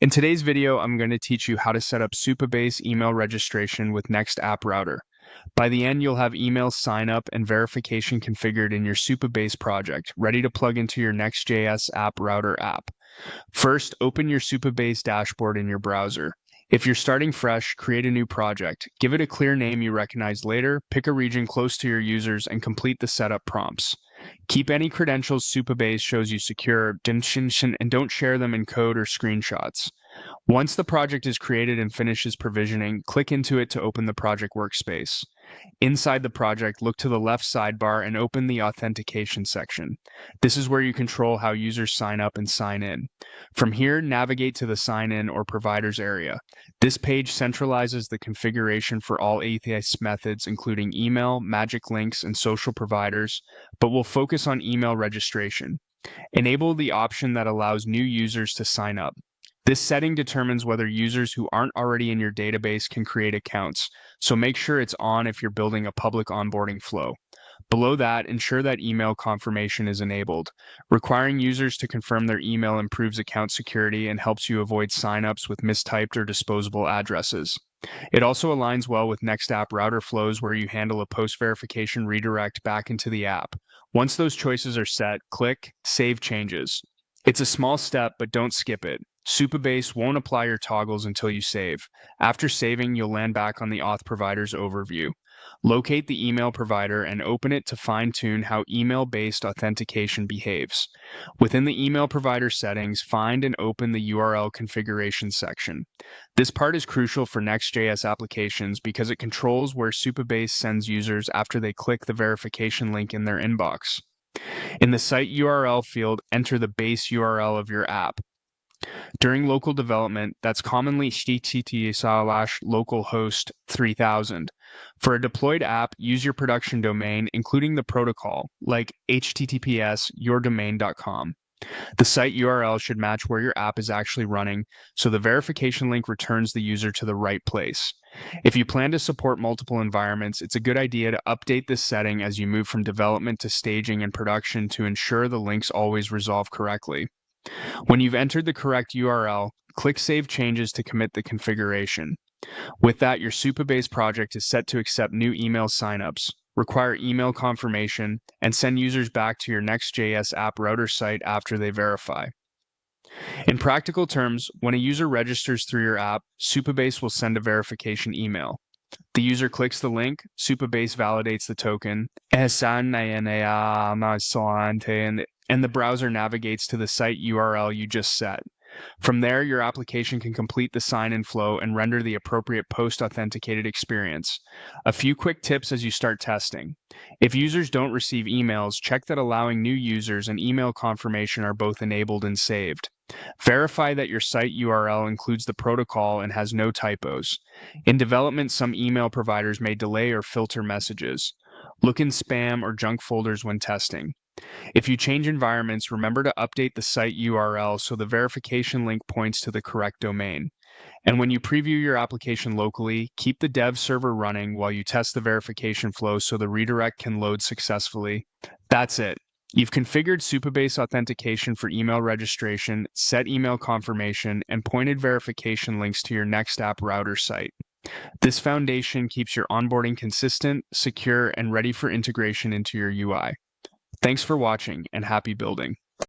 In today's video, I'm going to teach you how to set up Supabase email registration with Next App Router. By the end, you'll have email sign up and verification configured in your Supabase project, ready to plug into your Next.js app router app. First, open your Supabase dashboard in your browser. If you're starting fresh, create a new project. Give it a clear name you recognize later, pick a region close to your users, and complete the setup prompts. Keep any credentials Supabase shows you secure, and don't share them in code or screenshots. Once the project is created and finishes provisioning, click into it to open the project workspace. Inside the project, look to the left sidebar and open the authentication section. This is where you control how users sign up and sign in. From here, navigate to the sign in or providers area. This page centralizes the configuration for all ATS methods, including email, magic links, and social providers, but we'll focus on email registration. Enable the option that allows new users to sign up. This setting determines whether users who aren't already in your database can create accounts, so make sure it's on if you're building a public onboarding flow. Below that, ensure that email confirmation is enabled. Requiring users to confirm their email improves account security and helps you avoid signups with mistyped or disposable addresses. It also aligns well with Next App Router flows where you handle a post-verification redirect back into the app. Once those choices are set, click Save Changes. It's a small step, but don't skip it. Supabase won't apply your toggles until you save. After saving, you'll land back on the auth provider's overview. Locate the email provider and open it to fine-tune how email-based authentication behaves. Within the email provider settings, find and open the URL configuration section. This part is crucial for Next.js applications because it controls where Supabase sends users after they click the verification link in their inbox. In the site URL field, enter the base URL of your app. During local development, that's commonly http://localhost 3000. For a deployed app, use your production domain, including the protocol, like https yourdomain.com. The site URL should match where your app is actually running, so the verification link returns the user to the right place. If you plan to support multiple environments, it's a good idea to update this setting as you move from development to staging and production to ensure the links always resolve correctly. When you've entered the correct URL, click Save Changes to commit the configuration. With that, your Supabase project is set to accept new email signups, require email confirmation, and send users back to your Next.js app router site after they verify. In practical terms, when a user registers through your app, Supabase will send a verification email. The user clicks the link, Supabase validates the token, and the browser navigates to the site URL you just set. From there, your application can complete the sign-in flow and render the appropriate post-authenticated experience. A few quick tips as you start testing. If users don't receive emails, check that allowing new users and email confirmation are both enabled and saved. Verify that your site URL includes the protocol and has no typos. In development, some email providers may delay or filter messages. Look in spam or junk folders when testing. If you change environments, remember to update the site URL so the verification link points to the correct domain. And when you preview your application locally, keep the dev server running while you test the verification flow so the redirect can load successfully. That's it. You've configured Supabase authentication for email registration, set email confirmation, and pointed verification links to your Next App Router site. This foundation keeps your onboarding consistent, secure, and ready for integration into your UI. Thanks for watching and happy building.